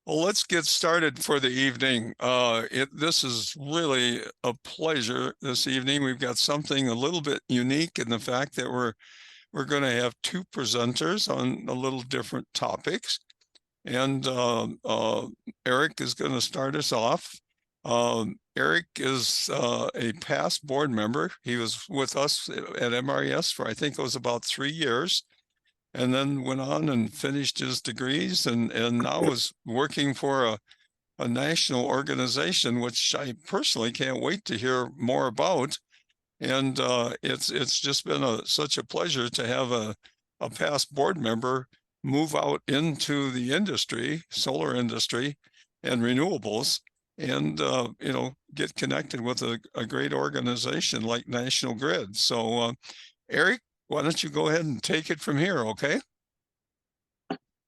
Well, let's get started for the evening. This is really a pleasure this evening. We've got something a little bit unique in the fact that we're going to have two presenters on a little different topics. And Eric is going to start us off. Eric is a past board member. He was with us at MRES for, I think it was about 3 years, and then went on and finished his degrees and now is working for a national organization, which I personally can't wait to hear more about. And it's just been such a pleasure to have a past board member move out into the industry, solar industry and renewables, and get connected with a great organization like National Grid. So Eric, why don't you go ahead and take it from here, okay?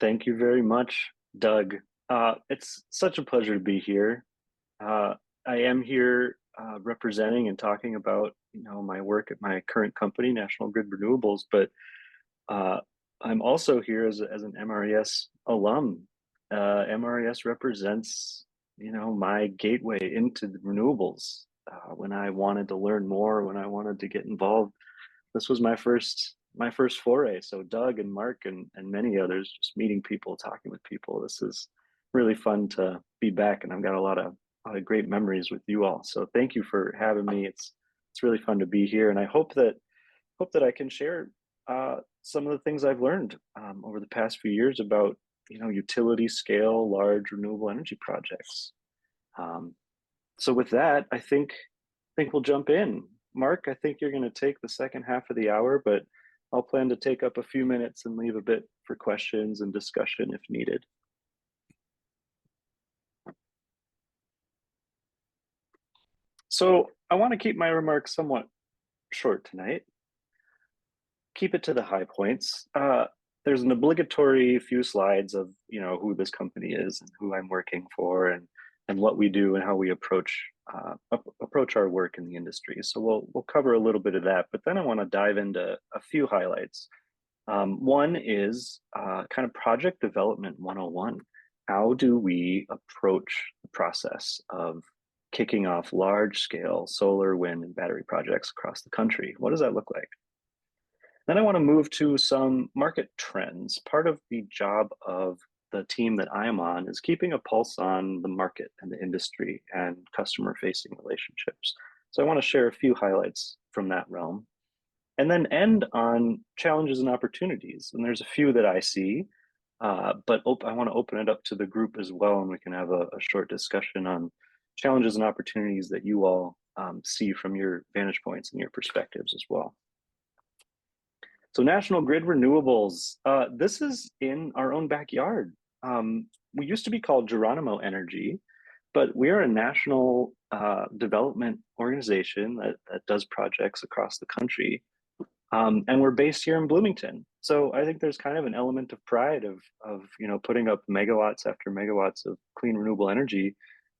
Thank you very much, Doug. It's such a pleasure to be here. I am here representing and talking about my work at my current company, National Grid Renewables, but I'm also here as an MRES alum. MRES represents my gateway into the renewables. When I wanted to learn more, when I wanted to get involved, this was my first foray. So Doug and Mark and many others, just meeting people, talking with people. This is really fun to be back, and I've got a lot of great memories with you all. So thank you for having me. It's really fun to be here, and I hope that I can share some of the things I've learned over the past few years about utility scale large renewable energy projects. Um, so with that, I think we'll jump in. Mark, I think you're going to take the second half of the hour, but I'll plan to take up a few minutes and leave a bit for questions and discussion if needed. So I want to keep my remarks somewhat short tonight. Keep it to the high points. There's an obligatory few slides of who this company is and who I'm working for and what we do and how we approach our work in the industry. So we'll cover a little bit of that, but then I want to dive into a few highlights. One is kind of project development 101. How do we approach the process of kicking off large scale solar, wind, and battery projects across the country? What does that look like? Then I want to move to some market trends. Part of the job of the team that I am on is keeping a pulse on the market and the industry and customer facing relationships. So I want to share a few highlights from that realm and then end on challenges and opportunities. And there's a few that I see, but I want to open it up to the group as well, and we can have a short discussion on challenges and opportunities that you all see from your vantage points and your perspectives as well. So National Grid Renewables, this is in our own backyard. We used to be called Geronimo Energy, but we are a national development organization that does projects across the country. And we're based here in Bloomington. So I think there's kind of an element of pride of putting up megawatts after megawatts of clean renewable energy.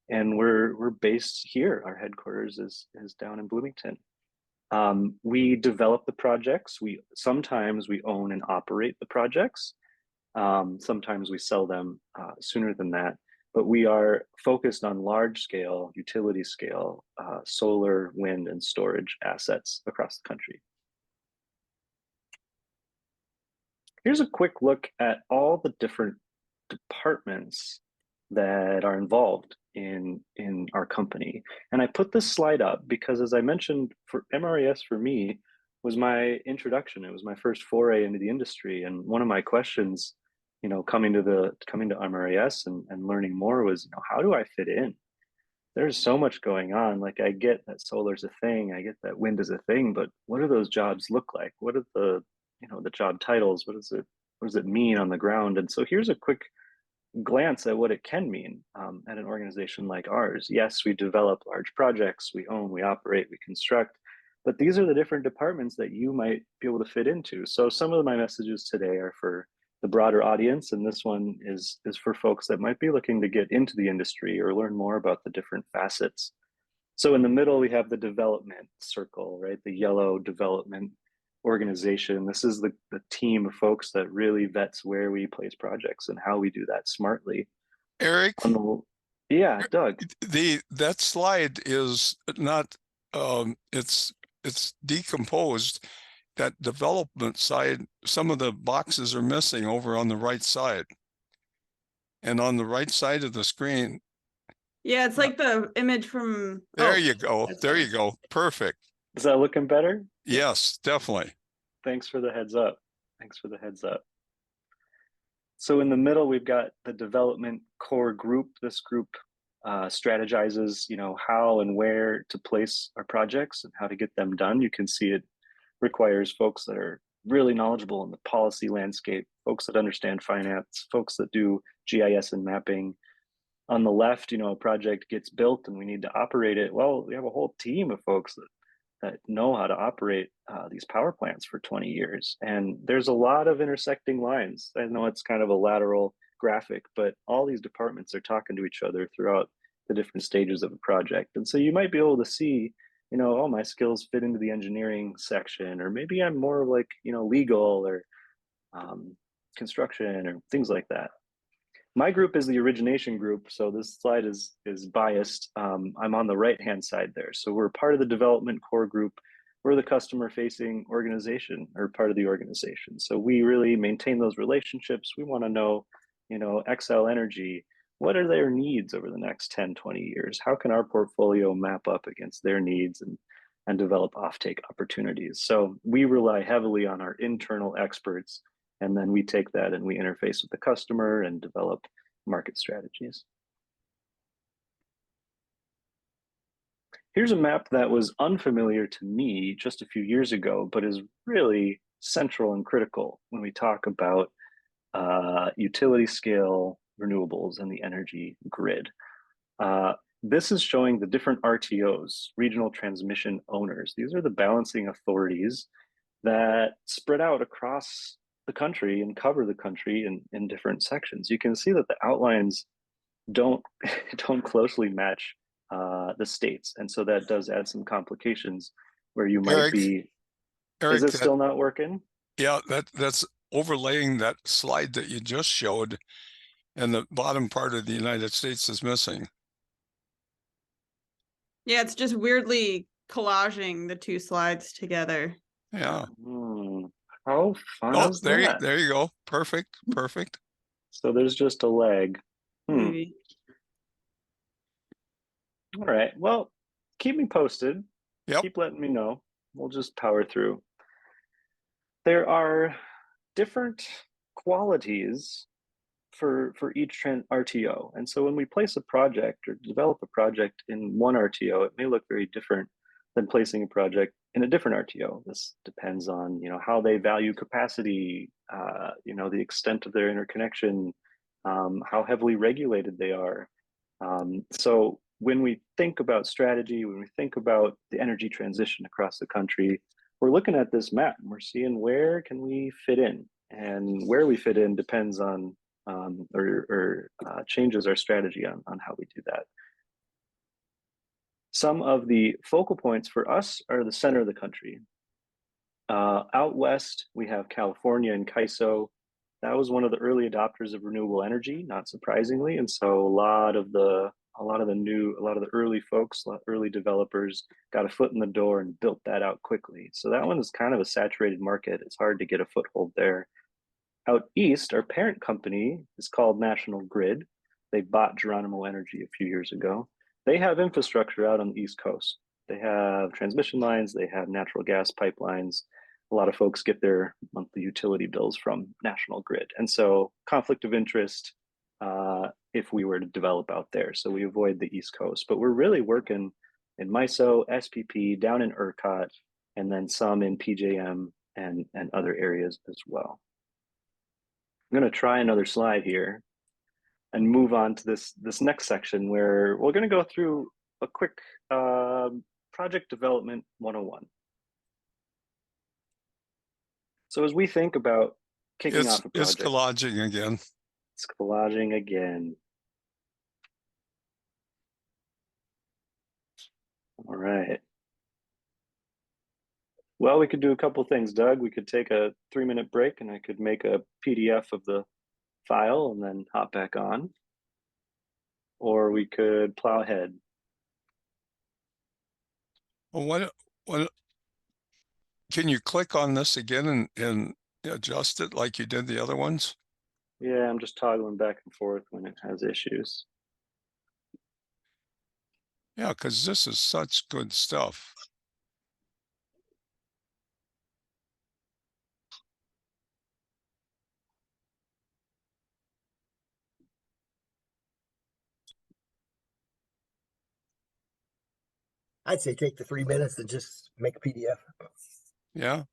And we're based here. Our headquarters is down in Bloomington. We develop the projects. Sometimes we own and operate the projects. Sometimes we sell them sooner than that. But we are focused on large scale, utility scale, solar, wind, and storage assets across the country. Here's a quick look at all the different departments that are involved in our company. And I put this slide up because, as I mentioned, for MRES for me was my introduction. It was my first foray into the industry. And one of my questions, coming to MRES and learning more was, how do I fit in? There's so much going on. Like, I get that solar's a thing, I get that wind is a thing, but what do those jobs look like? What are the job titles? What does it mean on the ground? And so here's a quick glance at what it can mean at an organization like ours. Yes, we develop large projects, we own, we operate, we construct, but these are the different departments that you might be able to fit into. So some of my messages today are for the broader audience, and this one is for folks that might be looking to get into the industry or learn more about the different facets. So in the middle, we have the development circle, right? The yellow development organization. This is the team of folks that really vets where we place projects and how we do that smartly. Eric, On the, yeah, Doug. that slide is not, it's decomposed. That development side, some of the boxes are missing over on the right side. And on the right side of the screen, Yeah, it's like the image from. there Oh, you go. that's There better. you go. Perfect. Is that looking better? Yes, definitely. Thanks for the heads up. Thanks for the heads up. So in the middle, we've got the development core group. This group strategizes, how and where to place our projects and how to get them done. You can see it requires folks that are really knowledgeable in the policy landscape, folks that understand finance, folks that do GIS and mapping. On the left, a project gets built and we need to operate it. Well, we have a whole team of folks that know how to operate these power plants for 20 years. And there's a lot of intersecting lines. I know it's kind of a lateral graphic, but all these departments are talking to each other throughout the different stages of a project. And so you might be able to see, oh, my skills fit into the engineering section, or maybe I'm more like, legal or construction or things like that. My group is the origination group, so this slide is biased. I'm on the right-hand side there. So we're part of the development core group. We're the customer-facing organization or part of the organization. So we really maintain those relationships. We want to know, Xcel Energy, what are their needs over the next 10, 20 years? How can our portfolio map up against their needs and develop offtake opportunities? So we rely heavily on our internal experts, and then we take that and we interface with the customer and develop market strategies. Here's a map that was unfamiliar to me just a few years ago, but is really central and critical when we talk about utility scale renewables and the energy grid. This is showing the different RTOs, regional transmission owners. These are the balancing authorities that spread out across the country and cover the country in different sections. You can see that the outlines don't closely match the states, and so that does add some complications where you might Eric, be. Eric, Is it still not working? Yeah, that's overlaying that slide that you just showed, and the bottom part of the United States is missing. Yeah, it's just weirdly collaging the two slides together. Yeah. How fun is that? There you go. Perfect. Perfect. So there's just a lag. Maybe. All right. Well, keep me posted. Yep. Keep letting me know. We'll just power through. There are different qualities for each RTO. And so when we place a project or develop a project in one RTO, it may look very different than placing a project in a different RTO. This depends on, how they value capacity, the extent of their interconnection, how heavily regulated they are. So when we think about strategy, when we think about the energy transition across the country, we're looking at this map and we're seeing where can we fit in, and where we fit in depends on changes our strategy on how we do that. Some of the focal points for us are the center of the country. Out west, we have California and CAISO. That was one of the early adopters of renewable energy, not surprisingly, and so a lot of the early folks, early developers got a foot in the door and built that out quickly. So that one is kind of a saturated market. It's hard to get a foothold there. Out east, our parent company is called National Grid. They bought Geronimo Energy a few years ago. They have infrastructure out on the East Coast. They have transmission lines, they have natural gas pipelines. A lot of folks get their monthly utility bills from National Grid. And so conflict of interest if we were to develop out there. So we avoid the East Coast, but we're really working in MISO, SPP, down in ERCOT, and then some in PJM and other areas as well. I'm going to try another slide here and move on to this next section where we're going to go through a quick project development 101. So as we think about kicking off a project, it's collaging again. It's collaging again. All right. Well, we could do a couple things, Doug. We could take a 3-minute break and I could make a PDF of the file and then hop back on. or we could plow ahead. Well, what, can you click on this again and adjust it like you did the other ones? Yeah, I'm just toggling back and forth when it has issues. Yeah, because this is such good stuff. I'd say take the 3 minutes and just make a PDF. Yeah.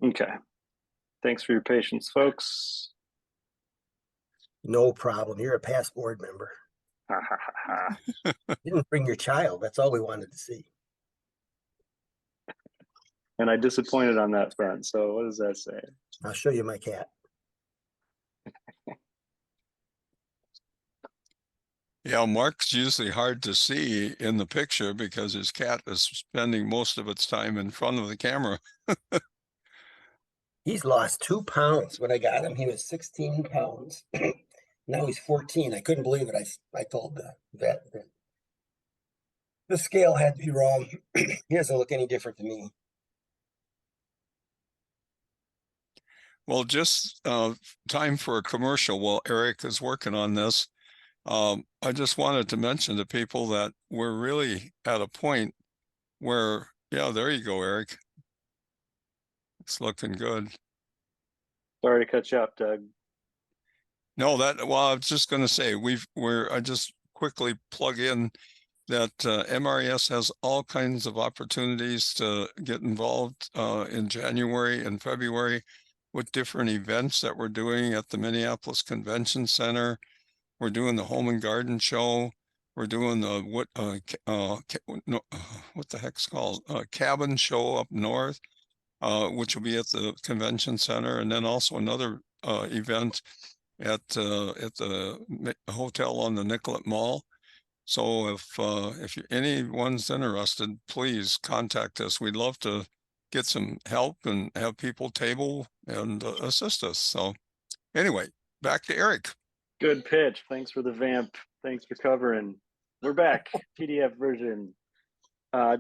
Okay. Thanks for your patience, folks. No problem. You're a past board member. Ha ha ha ha. You didn't bring your child. That's all we wanted to see. And I disappointed on that front. So what does that say? I'll show you my cat. Yeah, Mark's usually hard to see in the picture because his cat is spending most of its time in front of the camera. He's lost 2 pounds. When I got him, he was 16 pounds. Now he's 14. I couldn't believe it. I told the vet that the scale had to be wrong. He doesn't look any different to me. Well, just time for a commercial while Eric is working on this. I just wanted to mention to people that we're really at a point where, yeah, there you go, Eric. It's looking good. Sorry to cut you off, Doug. No, well, I was just going to say I just quickly plug in that MRES has all kinds of opportunities to get involved in January and February with different events that we're doing at the Minneapolis Convention Center. We're doing the Home and Garden Show. We're doing the what the heck's called Cabin Show up north, which will be at the convention center, and then also another event at the hotel on the Nicollet Mall. So if anyone's interested, please contact us. We'd love to get some help and have people table and assist us. So anyway, back to Eric. Good pitch. Thanks for the vamp. Thanks for covering. We're back. PDF version.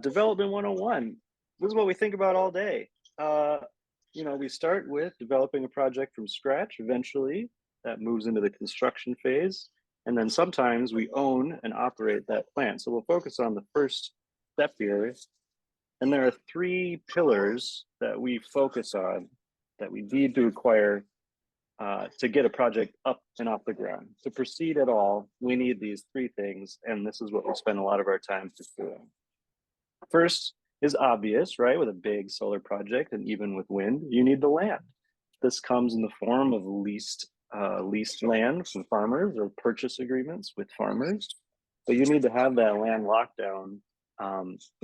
Development 101. This is what we think about all day. We start with developing a project from scratch. Eventually, that moves into the construction phase. And then sometimes we own and operate that plant. So we'll focus on the first step here. And there are 3 pillars that we focus on that we need to acquire to get a project up and off the ground. To proceed at all, we need these 3 things, and this is what we spend a lot of our time pursuing. First is obvious, right? With a big solar project, and even with wind, you need the land. This comes in the form of leased land from farmers or purchase agreements with farmers, but you need to have that land locked down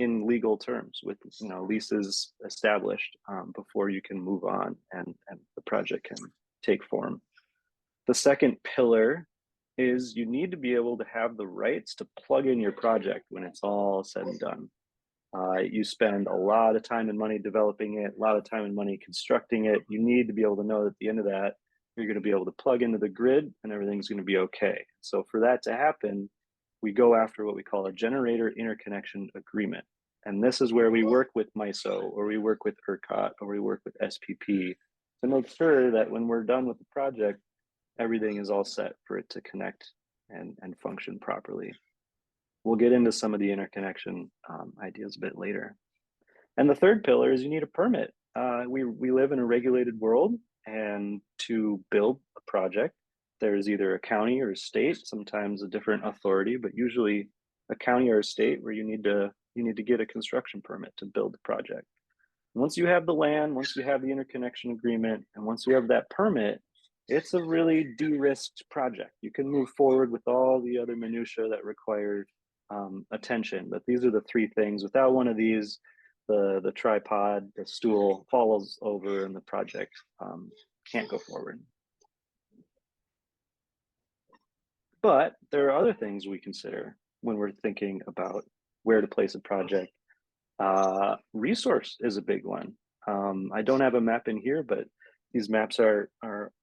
in legal terms with leases established before you can move on and the project can take form. The second pillar is you need to be able to have the rights to plug in your project when it's all said and done. You spend a lot of time and money developing it, a lot of time and money constructing it. You need to be able to know that at the end of that, you're going to be able to plug into the grid and everything's going to be okay. So for that to happen, we go after what we call a generator interconnection agreement. And this is where we work with MISO, or we work with ERCOT, or we work with SPP to make sure that when we're done with the project, everything is all set for it to connect and function properly. We'll get into some of the interconnection ideas a bit later. And the third pillar is you need a permit. We live in a regulated world, and to build a project, there's either a county or a state, sometimes a different authority, but usually a county or a state where you need to get a construction permit to build the project. Once you have the land, once you have the interconnection agreement, and once you have that permit, it's a really de-risked project. You can move forward with all the other minutiae that require attention, but these are the 3 things. Without one of these, the tripod, the stool falls over and the project can't go forward. But there are other things we consider when we're thinking about where to place a project. Resource is a big one. I don't have a map in here, but these maps are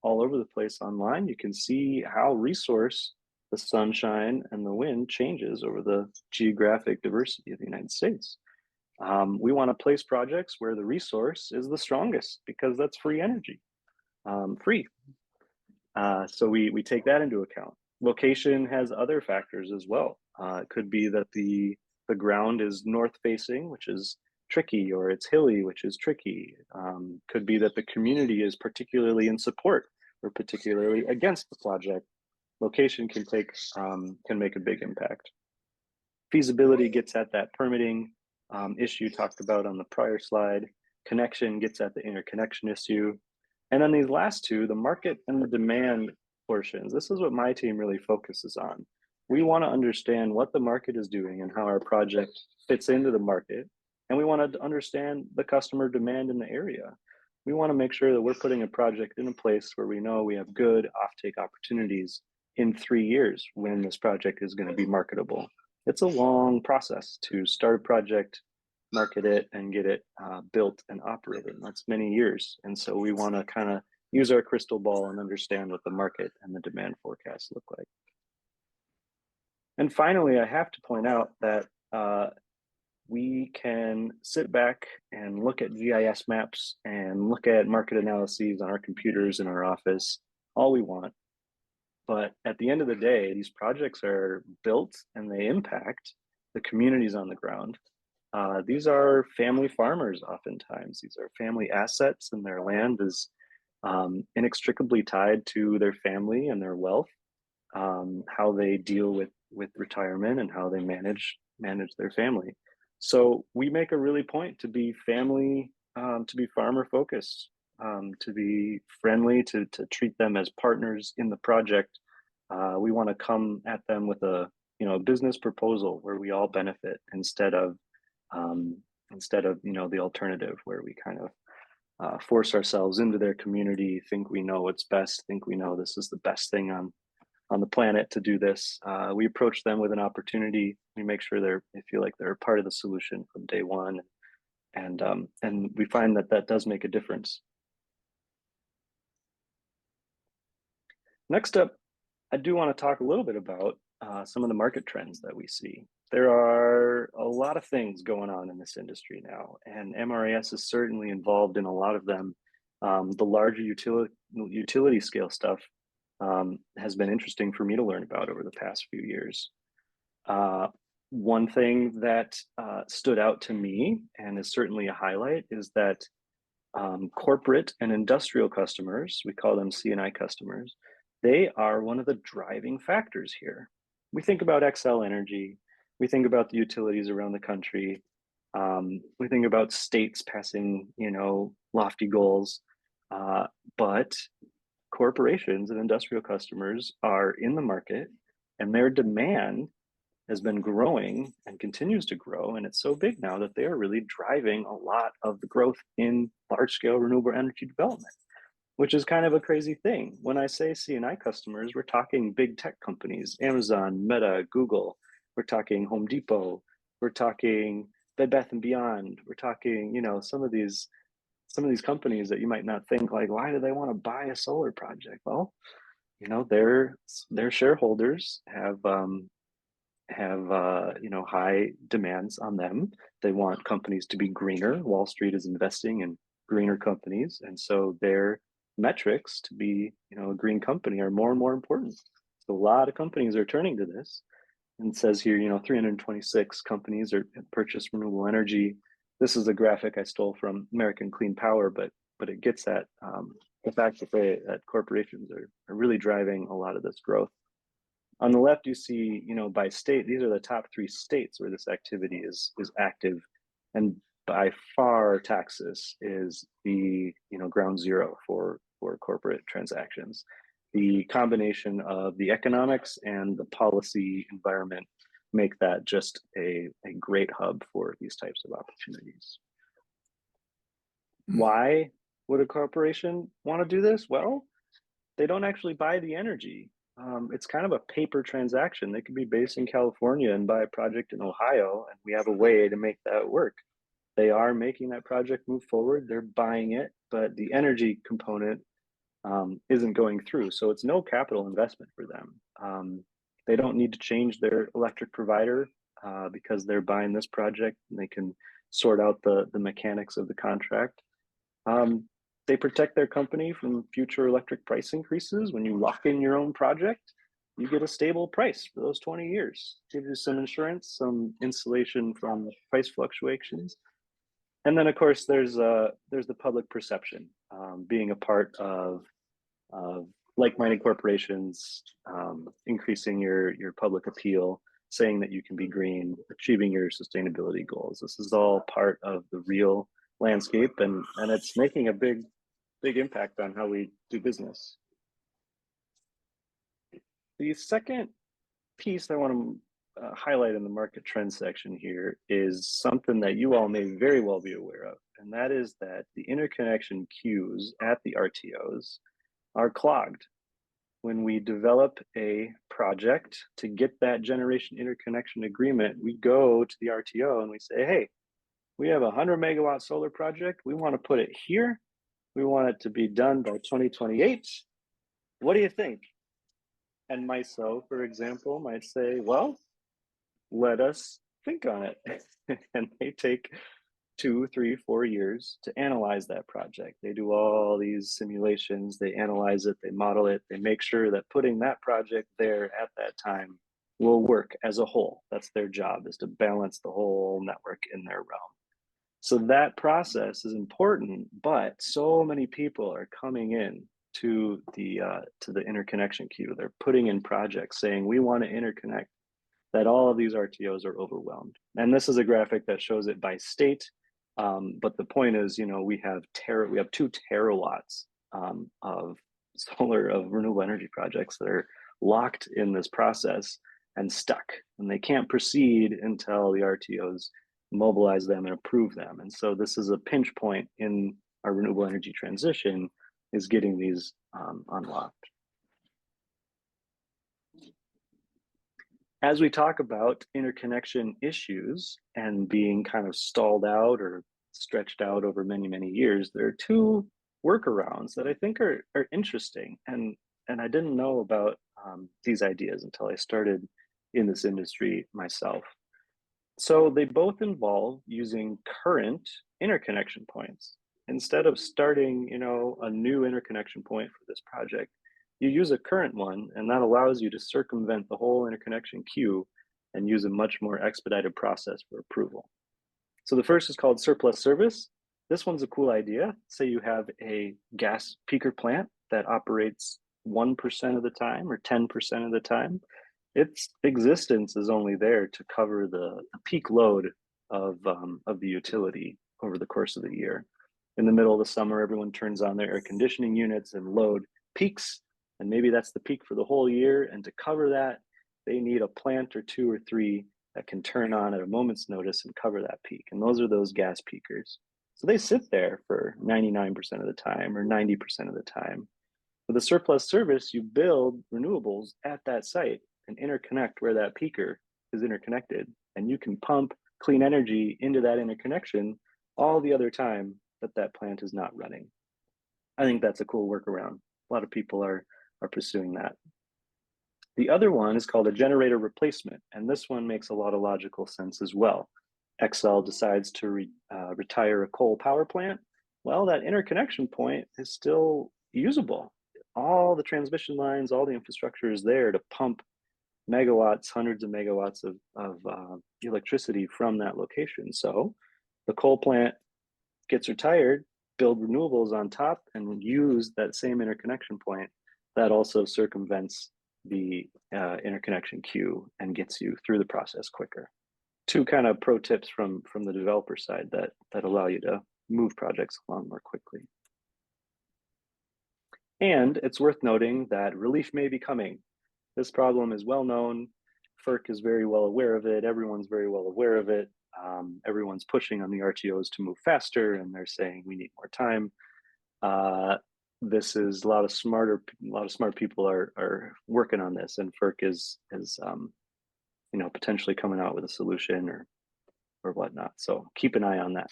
all all over the place online, you can see how resource, the sunshine and the wind changes over the geographic diversity of the United States. We want to place projects where the resource is the strongest because that's free energy, free. So we take that into account. Location has other factors as well. It could be that the ground is north facing, which is tricky, or it's hilly, which is tricky. Could be that the community is particularly in support or particularly against the project. Location can make a big impact. Feasibility gets at that permitting issue talked about on the prior slide. Connection gets at the interconnection issue. And then these last two, the market and the demand portions, this is what my team really focuses on. We want to understand what the market is doing and how our project fits into the market. And we want to understand the customer demand in the area. We want to make sure that we're putting a project in a place where we know we have good offtake opportunities in 3 years when this project is going to be marketable. It's a long process to start a project, market it, and get it built and operated. That's many years. And so we want to kind of use our crystal ball and understand what the market and the demand forecasts look like. And finally, I have to point out that we can sit back and look at GIS maps and look at market analyses on our computers in our office all we want. But at the end of the day, these projects are built and they impact the communities on the ground. These are family farmers oftentimes. These are family assets, and their land is inextricably tied to their family and their wealth, how they deal with retirement and how they manage their family. So we make a really point to be family, to be farmer focused, to be friendly, to treat them as partners in the project. We want to come at them with a business proposal where we all benefit instead of the alternative where we kind of force ourselves into their community, think we know what's best, think we know this is the best thing on the planet to do this. We approach them with an opportunity. We make sure they feel like they're a part of the solution from day one, and we find that does make a difference. Next up, I do want to talk a little bit about some of the market trends that we see. There are a lot of things going on in this industry now, and MRES is certainly involved in a lot of them. The larger utility scale stuff has been interesting for me to learn about over the past few years. One thing that stood out to me and is certainly a highlight is that corporate and industrial customers, we call them C&I customers, they are one of the driving factors here. We think about Xcel Energy, we think about the utilities around the country, we think about states passing, lofty goals, but corporations and industrial customers are in the market, and their demand has been growing and continues to grow. And it's so big now that they are really driving a lot of the growth in large-scale renewable energy development, which is kind of a crazy thing. When I say C&I customers, we're talking big tech companies, Amazon, Meta, Google. We're talking Home Depot. We're talking Bed Bath & Beyond. We're talking, some of these companies that you might not think like, why do they want to buy a solar project? Well, their shareholders have high demands on them. They want companies to be greener. Wall Street is investing in greener companies, and so their metrics to be a green company are more and more important. So a lot of companies are turning to this, and it says here 326 companies are purchased renewable energy. This is a graphic I stole from American Clean Power, but it gets at the fact that corporations are really driving a lot of this growth. On the left, you see, by state, these are the top 3 states where this activity is active, and by far Texas is the ground zero for corporate transactions. The combination of the economics and the policy environment make that just a great hub for these types of opportunities. Why would a corporation want to do this? Well, they don't actually buy the energy. It's kind of a paper transaction. They could be based in California and buy a project in Ohio, and we have a way to make that work. They are making that project move forward. They're buying it, but the energy component isn't going through. So it's no capital investment for them. They don't need to change their electric provider because they're buying this project and they can sort out the mechanics of the contract. They protect their company from future electric price increases. When you lock in your own project, you get a stable price for those 20 years. Give you some insurance, some insulation from price fluctuations. And then of course there's the public perception, being a part of like-minded corporations, increasing your public appeal, saying that you can be green, achieving your sustainability goals. This is all part of the real landscape, and it's making a big impact on how we do business. The second piece I want to highlight in the market trend section here is something that you all may very well be aware of, and that is that the interconnection queues at the RTOs are clogged. When we develop a project to get that generation interconnection agreement, we go to the RTO and we say, hey, we have a 100 megawatt solar project. We want to put it here. We want it to be done by 2028. What do you think? And MISO, for example, might say, well, let us think on it. And they take 2, 3, 4 years to analyze that project. They do all these simulations, they analyze it, they model it, they make sure that putting that project there at that time will work as a whole. That's their job, is to balance the whole network in their realm. So that process is important, but so many people are coming in to the interconnection queue. They're putting in projects saying, we want to interconnect, that all of these RTOs are overwhelmed. And this is a graphic that shows it by state. But the point is, you know, we have 2 terawatts of solar, of renewable energy projects that are locked in this process and stuck, and they can't proceed until the RTOs mobilize them and approve them. And so this is a pinch point in our renewable energy transition, is getting these unlocked. As we talk about interconnection issues and being kind of stalled out or stretched out over many, many years, there are 2 workarounds that I think are interesting. And I didn't know about these ideas until I started in this industry myself. So they both involve using current interconnection points. Instead of starting, you know, a new interconnection point for this project, you use a current one, and that allows you to circumvent the whole interconnection queue and use a much more expedited process for approval. So the first is called surplus service. This one's a cool idea. Say you have a gas peaker plant that operates 1% of the time or 10% of the time. Its existence is only there to cover the peak load of the utility over the course of the year. In the middle of the summer, everyone turns on their air conditioning units and load peaks, and maybe that's the peak for the whole year. And to cover that, they need a plant or 2 or 3 that can turn on at a moment's notice and cover that peak. And those are those gas peakers. So they sit there for 99% of the time or 90% of the time. With a surplus service, you build renewables at that site and interconnect where that peaker is interconnected. And you can pump clean energy into that interconnection all the other time that that plant is not running. I think that's a cool workaround. A lot of people are pursuing that. The other one is called a generator replacement, and this one makes a lot of logical sense as well. Xcel decides to retire a coal power plant. Well, that interconnection point is still usable. All the transmission lines, all the infrastructure is there to pump megawatts, hundreds of megawatts of electricity from that location. So the coal plant gets retired, build renewables on top, and use that same interconnection point. That also circumvents the interconnection queue and gets you through the process quicker. 2 kind of pro tips from the developer side that allow you to move projects along more quickly. And it's worth noting that relief may be coming. This problem is well known. FERC is very well aware of it. Everyone's very well aware of it. Everyone's pushing on the RTOs to move faster, and they're saying we need more time. This is a lot of smart people are working on this, and FERC is you know, potentially coming out with a solution or whatnot. So keep an eye on that.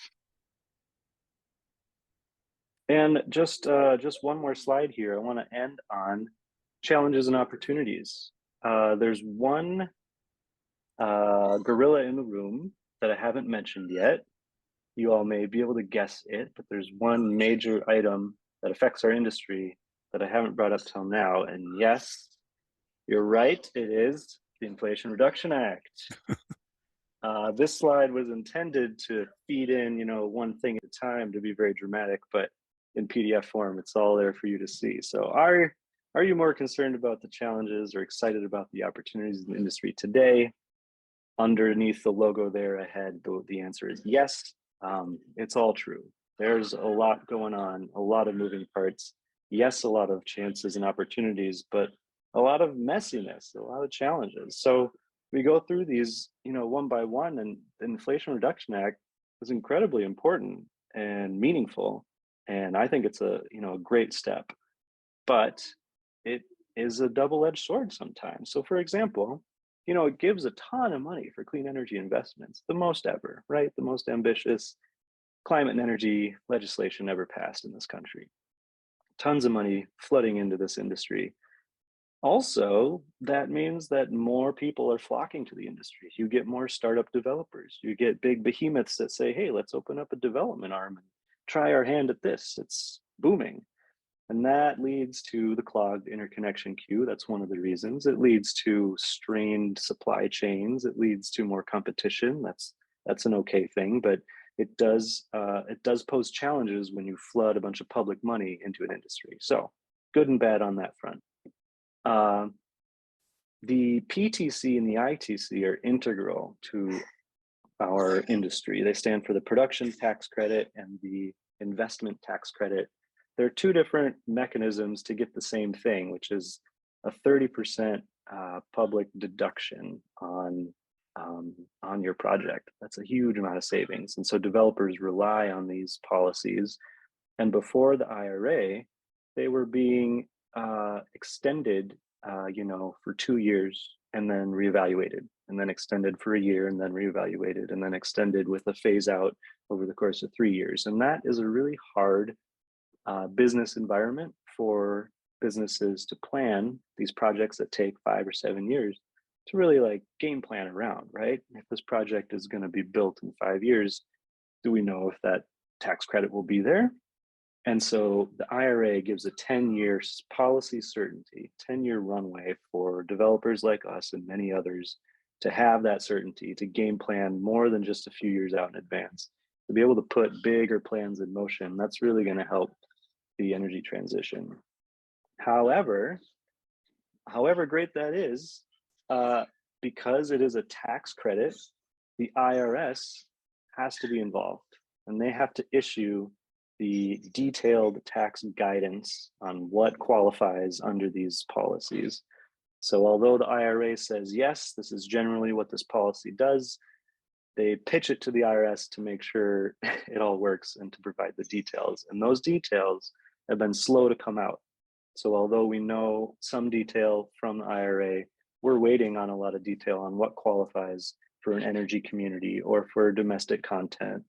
And just one more slide here. I want to end on challenges and opportunities. There's one gorilla in the room that I haven't mentioned yet. You all may be able to guess it, but there's one major item that affects our industry that I haven't brought up till now. And yes, you're right, it is the Inflation Reduction Act. This slide was intended to feed in, one thing at a time to be very dramatic, but in PDF form, it's all there for you to see. So are you more concerned about the challenges or excited about the opportunities in the industry today? Underneath the logo there ahead, the answer is yes. It's all true. There's a lot going on, a lot of moving parts. Yes, a lot of chances and opportunities, but a lot of messiness, a lot of challenges. So we go through these, one by one, and the Inflation Reduction Act is incredibly important and meaningful. And I think it's a great step, but it is a double-edged sword sometimes. So for example, it gives a ton of money for clean energy investments, the most ever, right? The most ambitious climate and energy legislation ever passed in this country. Tons of money flooding into this industry. Also, that means that more people are flocking to the industry. You get more startup developers. You get big behemoths that say, hey, let's open up a development arm and try our hand at this. It's booming. And that leads to the clogged interconnection queue. That's one of the reasons. It leads to strained supply chains. It leads to more competition. That's an okay thing, but it does pose challenges when you flood a bunch of public money into an industry. So good and bad on that front. The PTC and the ITC are integral to our industry. They stand for the production tax credit and the investment tax credit. There are two different mechanisms to get the same thing, which is a 30% public deduction on your project. That's a huge amount of savings. And so developers rely on these policies. And before the IRA, they were being extended, for 2 years and then reevaluated, and then extended for a year and then reevaluated, and then extended with a phase out over the course of 3 years. And that is a really hard business environment for businesses to plan these projects that take 5 or 7 years to really game plan around, right? If this project is going to be built in 5 years, do we know if that tax credit will be there? And so the IRA gives a 10-year policy certainty, 10-year runway for developers like us and many others to have that certainty, to game plan more than just a few years out in advance, to be able to put bigger plans in motion. That's really going to help the energy transition. However great that is, because it is a tax credit, the IRS has to be involved, and they have to issue the detailed tax guidance on what qualifies under these policies. So although the IRA says, yes, this is generally what this policy does, they pitch it to the IRS to make sure it all works and to provide the details. And those details have been slow to come out. So although we know some detail from the IRA, we're waiting on a lot of detail on what qualifies for an energy community or for domestic content.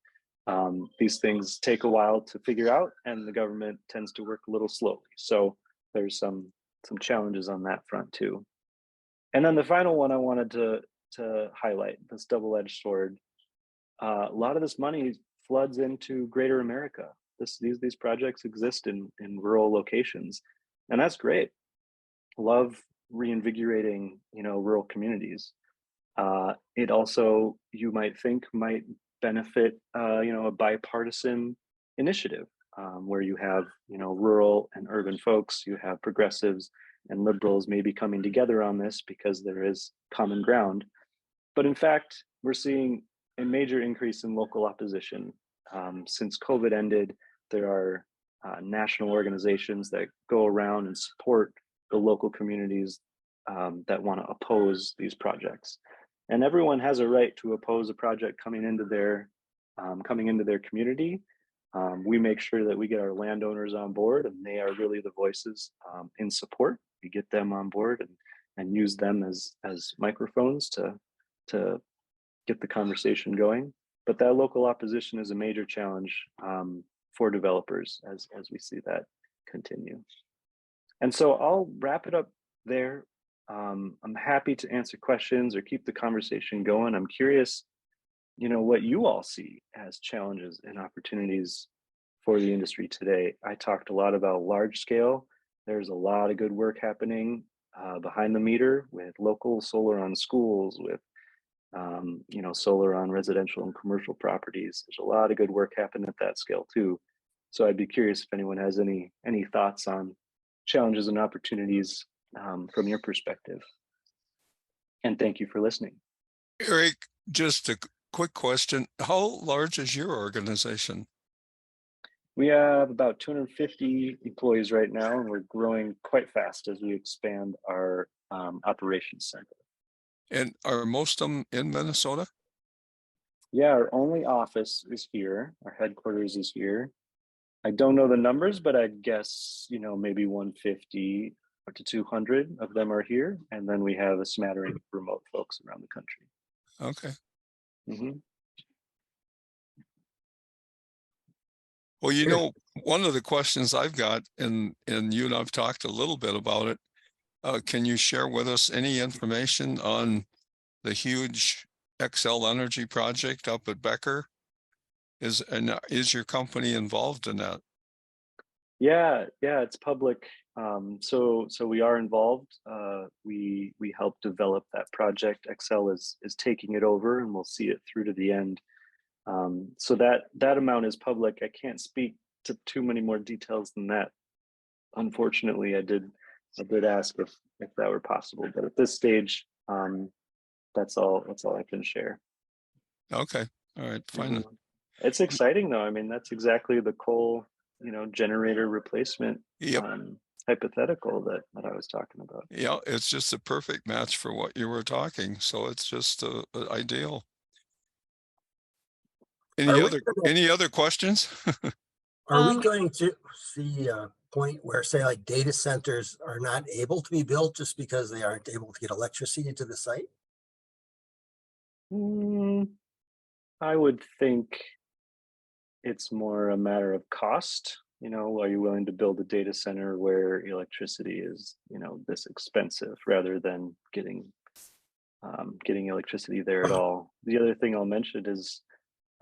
These things take a while to figure out, and the government tends to work a little slowly. So there's some challenges on that front too. And then the final one I wanted to highlight, this double-edged sword. A lot of this money floods into greater America. These projects exist in rural locations, and that's great. Love reinvigorating, rural communities. It also, you might think, might benefit, a bipartisan initiative where you have, rural and urban folks, you have progressives and liberals maybe coming together on this because there is common ground. But in fact, we're seeing a major increase in local opposition. Since COVID ended, there are national organizations that go around and support the local communities that want to oppose these projects. And everyone has a right to oppose a project coming into their community. We make sure that we get our landowners on board, and they are really the voices in support. We get them on board and use them as microphones to get the conversation going. But that local opposition is a major challenge for developers as we see that continue. And so I'll wrap it up there. I'm happy to answer questions or keep the conversation going. I'm curious, what you all see as challenges and opportunities for the industry today. I talked a lot about large scale. There's a lot of good work happening behind the meter with local solar on schools, with solar on residential and commercial properties. There's a lot of good work happening at that scale too. So I'd be curious if anyone has any thoughts on challenges and opportunities from your perspective. And thank you for listening. Eric, just a quick question. How large is your organization? We have about 250 employees right now, and we're growing quite fast as we expand our operations center. And are most of them in Minnesota? Yeah, our only office is here. Our headquarters is here. I don't know the numbers, but I'd guess, maybe 150 to 200 of them are here. And then we have a smattering of remote folks around the country. Okay. Mm-hmm. Well, one of the questions I've got, and you and I've talked a little bit about it, can you share with us any information on the huge XL Energy project up at Becker? Is your company involved in that? Yeah, it's public. So we are involved. We help develop that project. XL is taking it over, and we'll see it through to the end. So that amount is public. I can't speak to too many more details than that. Unfortunately, I did ask if that were possible, but at this stage, that's all I can share. Okay, all right, fine. Mm-hmm. It's exciting though. I mean, that's exactly the coal, generator replacement hypothetical that I was talking about. Yeah, it's just a perfect match for what you were talking. So it's just ideal. Any other questions? Are we going to see a point where, say, like data centers are not able to be built just because they aren't able to get electricity to the site? I would think it's more a matter of cost. Are you willing to build a data center where electricity is, this expensive, rather than getting electricity there at all? The other thing I'll mention is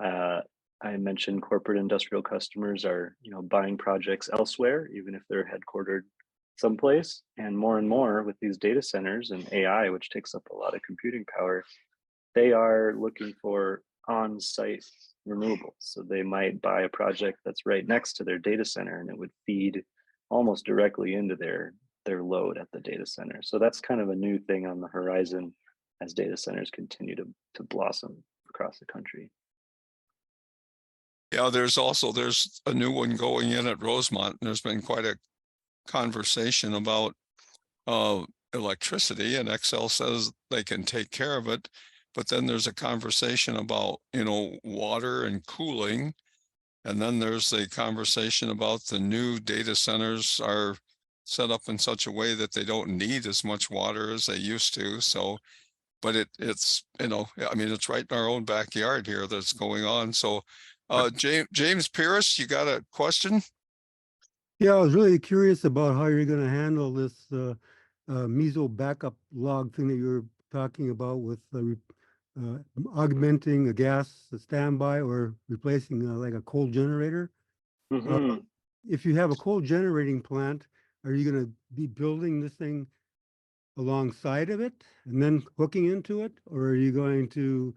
I mentioned corporate industrial customers are, buying projects elsewhere, even if they're headquartered someplace. And more with these data centers and AI, which takes up a lot of computing power, they are looking for on-site renewables. So they might buy a project that's right next to their data center, and it would feed almost directly into their load at the data center. So that's kind of a new thing on the horizon as data centers continue to blossom across the country. Yeah, there's a new one going in at Rosemont, and there's been quite a conversation about electricity, and XL says they can take care of it. But then there's a conversation about, water and cooling. And then there's a conversation about the new data centers are set up in such a way that they don't need as much water as they used to. So, but it's, it's right in our own backyard here that's going on. So, James Pierce, you got a question? Yeah, I was really curious about how you're going to handle this meso backup log thing that you're talking about with augmenting a gas standby or replacing like a coal generator. Mm-hmm. If you have a coal generating plant, are you going to be building this thing alongside of it and then hooking into it, or are you going to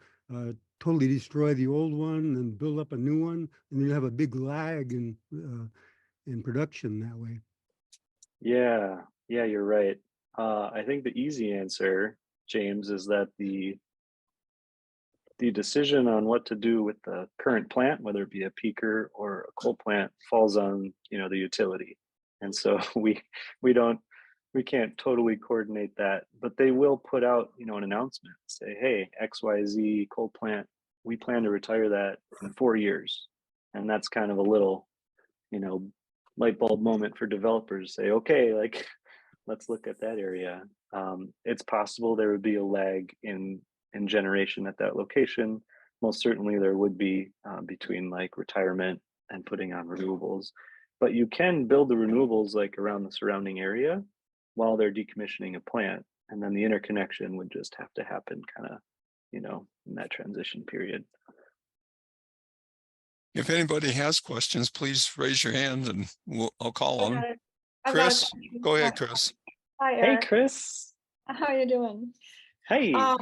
totally destroy the old one and build up a new one, and you have a big lag in production that way? Yeah, you're right. I think the easy answer, James, is that the decision on what to do with the current plant, whether it be a peaker or a coal plant, falls on the utility. And so we can't totally coordinate that, but they will put out an announcement, say, hey, XYZ coal plant, we plan to retire that in 4 years. And that's kind of a little light bulb moment for developers. Say, okay, like, let's look at that area. It's possible there would be a lag in generation at that location. Most certainly there would be between like retirement and putting on renewables. But you can build the renewables like around the surrounding area while they're decommissioning a plant. And then the interconnection would just have to happen kind of, you know, in that transition period. If anybody has questions, please raise your hand and I'll call on them. I've got a Chris, question. go ahead, Chris. Hi, Hey, Eric. Chris. How are you doing? Hey. I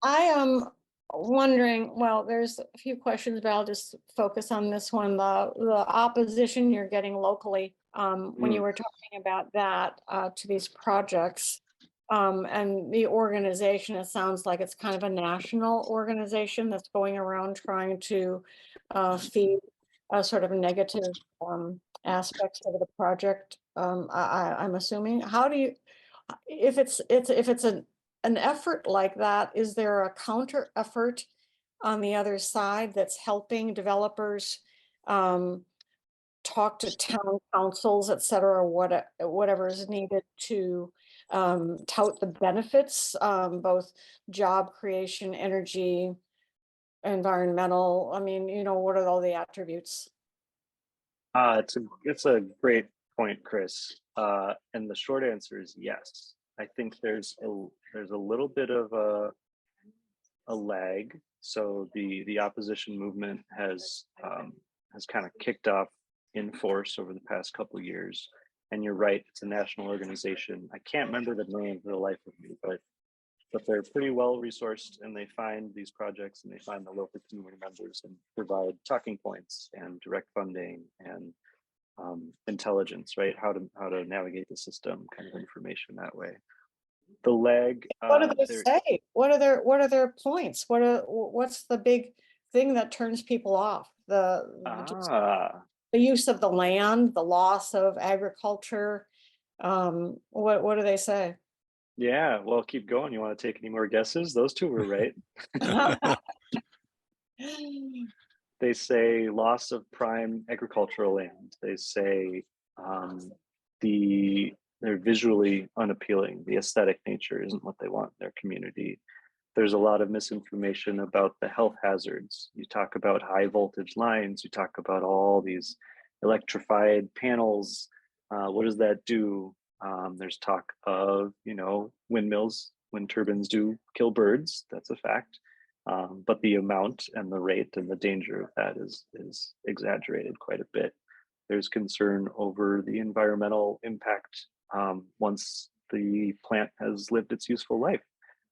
am wondering, well, there's a few questions, but I'll just focus on this one. The opposition you're getting locally, when you were talking about that to these projects, and the organization, it sounds like it's kind of a national organization that's going around trying to feed a sort of negative aspects of the project. I'm assuming. How do you, if it's an effort like that, is there a counter effort on the other side that's helping developers talk to town councils, et cetera, whatever is needed to tout the benefits, both job creation, energy, environmental? I mean, you know, what are all the attributes? It's a great point, Chris. And the short answer is yes. I think there's a little bit of a lag. So the opposition movement has kind of kicked off in force over the past couple of years. And you're right, it's a national organization. I can't remember the name for the life of me, but they're pretty well resourced, and they find these projects and they find the local community members and provide talking points and direct funding and intelligence, right? How to navigate the system, kind of information that way. The lag. What do they say? What are their points? What's the big thing that turns people off? The use of the land, the loss of agriculture. What do they say? Yeah, well, keep going. You want to take any more guesses? Those two were right. They say loss of prime agricultural land. They say they're visually unappealing. The aesthetic nature isn't what they want in their community. There's a lot of misinformation about the health hazards. You talk about high voltage lines. You talk about all these electrified panels. What does that do? There's talk of, you know, windmills, wind turbines do kill birds. That's a fact. But the amount and the rate and the danger of that is exaggerated quite a bit. There's concern over the environmental impact once the plant has lived its useful life.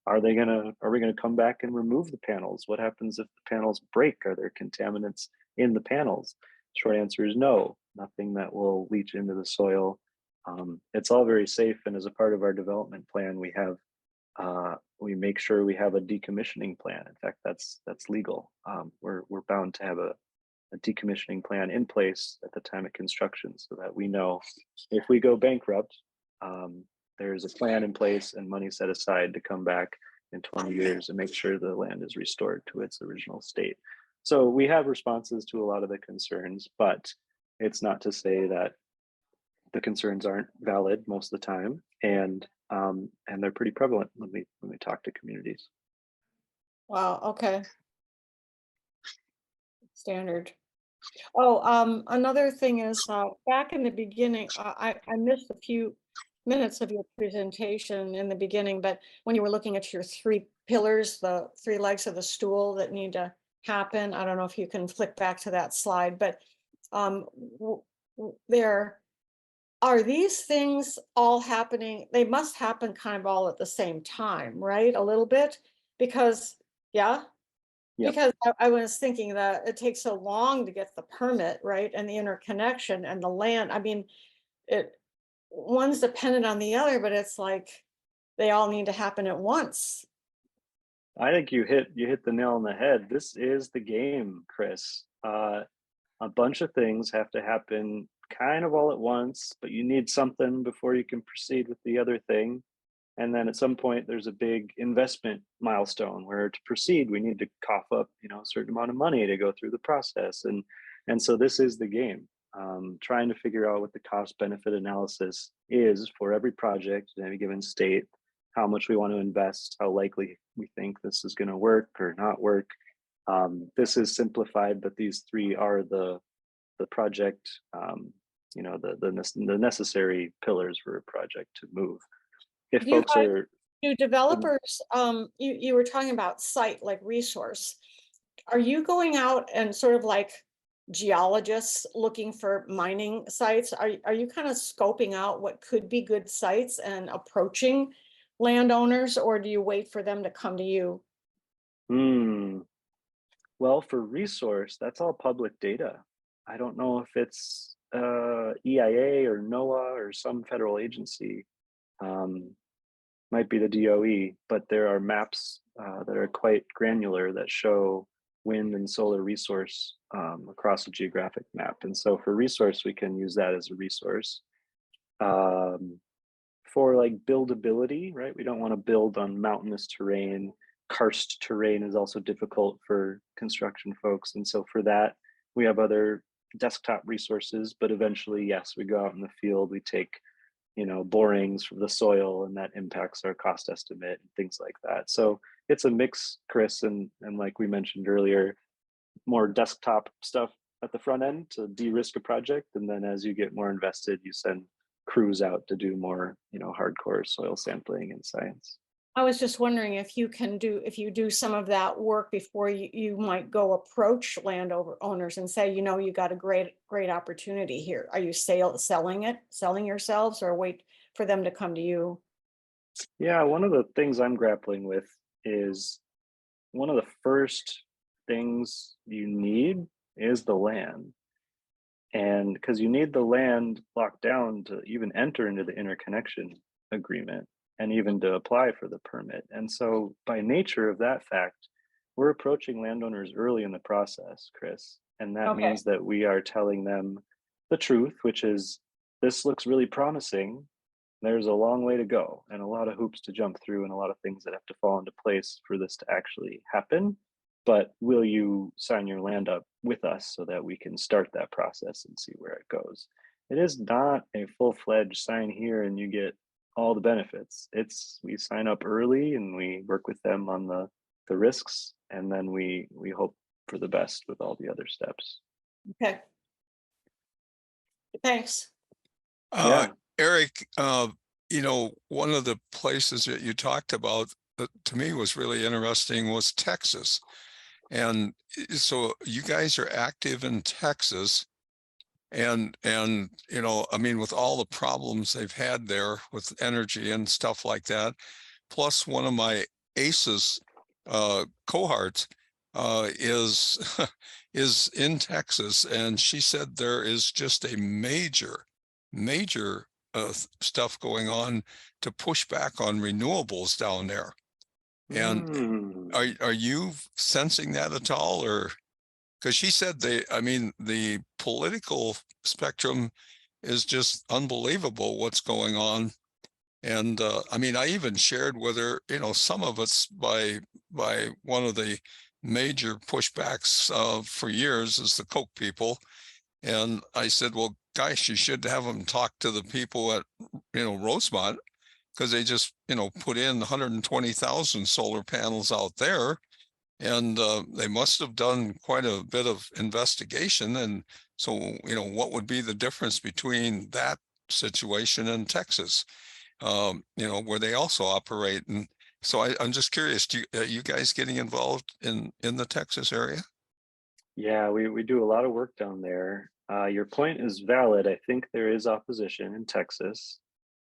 Are we gonna come back and remove the panels? What happens if the panels break? Are there contaminants in the panels? Short answer is no, nothing that will leach into the soil. It's all very safe, and as a part of our development plan, we make sure we have a decommissioning plan. In fact, that's legal. We're bound to have a decommissioning plan in place at the time of construction, so that we know if we go bankrupt, there's a plan in place and money set aside to come back in 20 years and make sure the land is restored to its original state. So we have responses to a lot of the concerns, but it's not to say that the concerns aren't valid most of the time, and they're pretty prevalent when we talk to communities. Wow, okay. Standard. Oh, another thing is back in the beginning, I missed a few minutes of your presentation in the beginning, but when you were looking at your 3 pillars, the 3 legs of the stool that need to happen, I don't know if you can flick back to that slide, but are these things all happening? They must happen kind of all at the same time, right? A little bit, because Yep. Because I was thinking that it takes so long to get the permit, right? And the interconnection and the land. I mean, one's dependent on the other, but it's like they all need to happen at once. I think you hit the nail on the head. This is the game, Chris. A bunch of things have to happen kind of all at once, but you need something before you can proceed with the other thing. And then at some point, there's a big investment milestone where to proceed, we need to cough up, you know, a certain amount of money to go through the process. And so this is the game, trying to figure out what the cost benefit analysis is for every project in any given state, how much we want to invest, how likely we think this is going to work or not work. This is simplified, but these 3 are the the project, you know, the necessary pillars for a project to move. If Do you folks guys- are, Do developers, you were talking about site like resource. Are you going out and sort of like geologists looking for mining sites? Are you kind of scoping out what could be good sites and approaching landowners, or do you wait for them to come to you? well, for resource, that's all public data. I don't know if it's EIA or NOAA or some federal agency. Might be the DOE, but there are maps that are quite granular that show wind and solar resource across a geographic map. And so for resource, we can use that as a resource. For like buildability, right? We don't want to build on mountainous terrain. Karst terrain is also difficult for construction folks. And so for that, we have other desktop resources, but eventually, yes, we go out in the field, we take, you know, borings from the soil, and that impacts our cost estimate and things like that. So it's a mix, Chris, and like we mentioned earlier, more desktop stuff at the front end to de-risk a project, and then as you get more invested, you send crews out to do more, you know, hardcore soil sampling and science. I was just wondering if you do some of that work before you might go approach owners and say, you know, you got a great opportunity here. Are you selling yourselves, or wait for them to come to you? Yeah, one of the things I'm grappling with is one of the first things you need is the land. And because you need the land locked down to even enter into the interconnection agreement and even to apply for the permit. And so by nature of that fact, we're approaching landowners early in the process, Chris. And that Okay. means that we are telling them the truth, which is, this looks really promising. There's a long way to go and a lot of hoops to jump through and a lot of things that have to fall into place for this to actually happen. But will you sign your land up with us so that we can start that process and see where it goes? It is not a full-fledged sign here and you get all the benefits. It's, we sign up early and we work with them on the risks, and then we hope for the best with all the other steps. Okay. Thanks. Yeah. Eric, you know, one of the places that you talked about that to me was really interesting was Texas. And so you guys are active in Texas, and you know, I mean, with all the problems they've had there with energy and stuff like that, plus one of my ACES cohorts is is in Texas, and she said there is just a major stuff going on to push back on renewables down there. And are you sensing that at all? Or because she said I mean, the political spectrum is just unbelievable what's going on. And I mean, I even shared with her, you know, some of it's by one of the major pushbacks for years is the Koch people. And I said, well, gosh, you should have them talk to the people at, you know, Rosemont, because they just, you know, put in 120,000 solar panels out there. And they must have done quite a bit of investigation. And so, you know, what would be the difference between that situation and Texas, you know, where they also operate? And so I'm just curious, are you guys getting involved in the Texas area? Yeah, we do a lot of work down there. Your point is valid. I think there is opposition in Texas.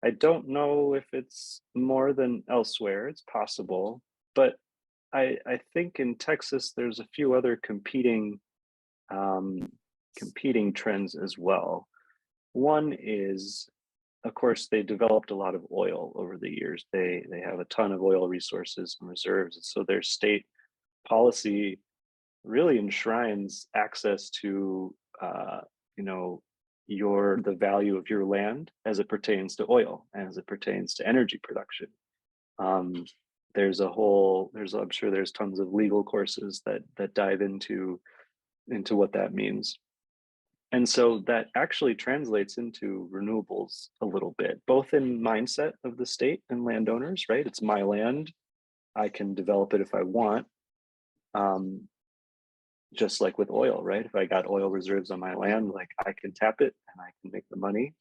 I don't know if it's more than elsewhere. It's possible, but I think in Texas there's a few other competing trends as well. One is, of course, they developed a lot of oil over the years. They have a ton of oil resources and reserves, and so their state policy really enshrines access to you know, the value of your land as it pertains to oil and as it pertains to energy production. I'm sure there's tons of legal courses that dive into what that means. And so that actually translates into renewables a little bit, both in mindset of the state and landowners, right? It's my land. I can develop it if I want. just like with oil, right? If I got oil reserves on my land, like I can tap it and I can make the money.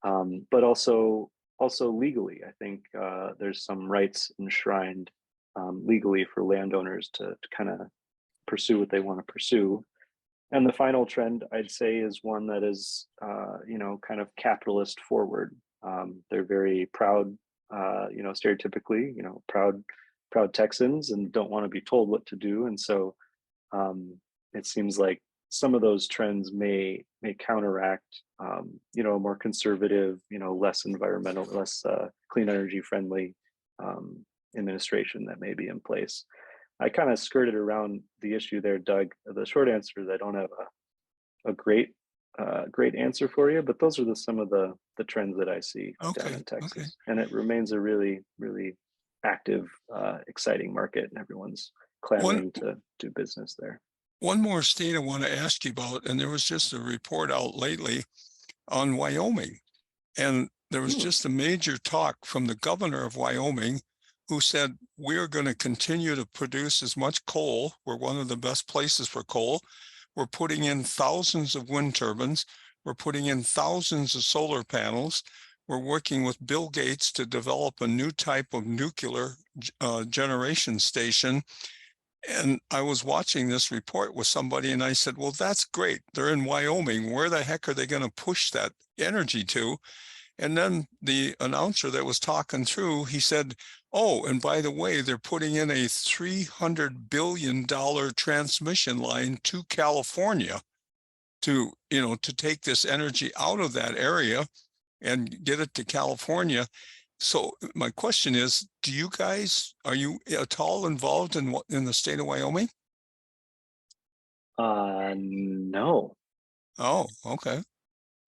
But also legally, I think there's some rights enshrined legally for landowners to kind of pursue what they want to pursue. And the final trend, I'd say, is one that is, kind of capitalist forward. They're very proud, stereotypically, proud Texans and don't want to be told what to do. And so it seems like some of those trends may counteract, a more conservative, less environmental, less clean energy friendly administration that may be in place. I kind of skirted around the issue there, Doug. The short answer is I don't have a great answer for you, but those are some of the trends that I see down in Texas, and it remains a really, really active, exciting market, and everyone's clamoring to do business there. One more state I want to ask you about, and there was just a report out lately on Wyoming, and there was just a major talk from the governor of Wyoming, who said, we're going to continue to produce as much coal. We're one of the best places for coal. We're putting in thousands of wind turbines. We're putting in thousands of solar panels. We're working with Bill Gates to develop a new type of nuclear generation station. And I was watching this report with somebody and I said, well, that's great. They're in Wyoming. Where the heck are they going to push that energy to? And then the announcer that was talking through, he said, oh, and by the way, they're putting in a $300 billion transmission line to California to take this energy out of that area and get it to California. So my question is, are you at all involved in the state of Wyoming? No. Oh, okay.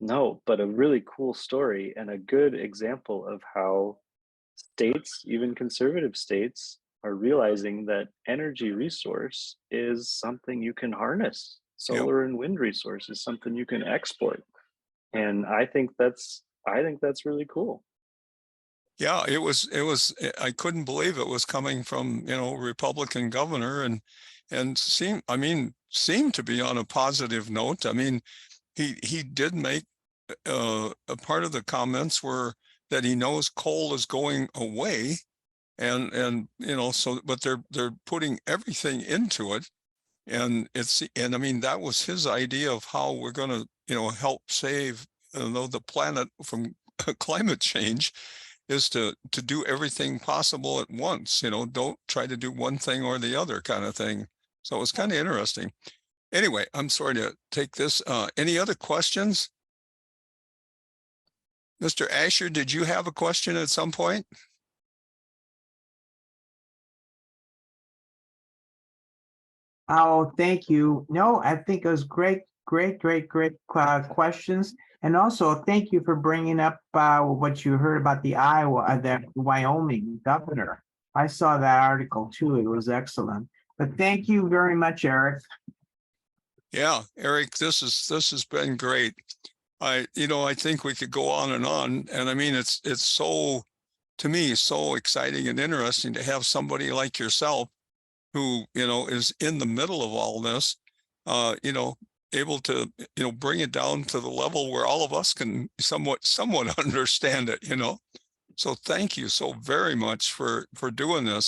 No, but a really cool story and a good example of how states, even conservative states, are realizing that energy resource is something you can harness. Solar and wind resource is something you can export. And I think that's really cool. Yeah, it was, I couldn't believe it was coming from, Republican governor and seemed to be on a positive note. I mean, he did make a part of the comments were that he knows coal is going away and but they're putting everything into it. And that was his idea of how we're going to, help save, the planet from climate change, is to do everything possible at once. Don't try to do one thing or the other kind of thing. So it was kind of interesting. Anyway, I'm sorry to take this. Any other questions? Mr. Asher, did you have a question at some point? Oh, thank you. No, I think it was great questions. And also, thank you for bringing up what you heard about the Wyoming governor. I saw that article too. It was excellent. But thank you very much, Eric. Yeah, Eric, this has been great. I think we could go on. And I mean, it's so, to me, so exciting and interesting to have somebody like yourself who, is in the middle of all this, able to, bring it down to the level where all of us can somewhat understand it, So thank you so very much for doing this.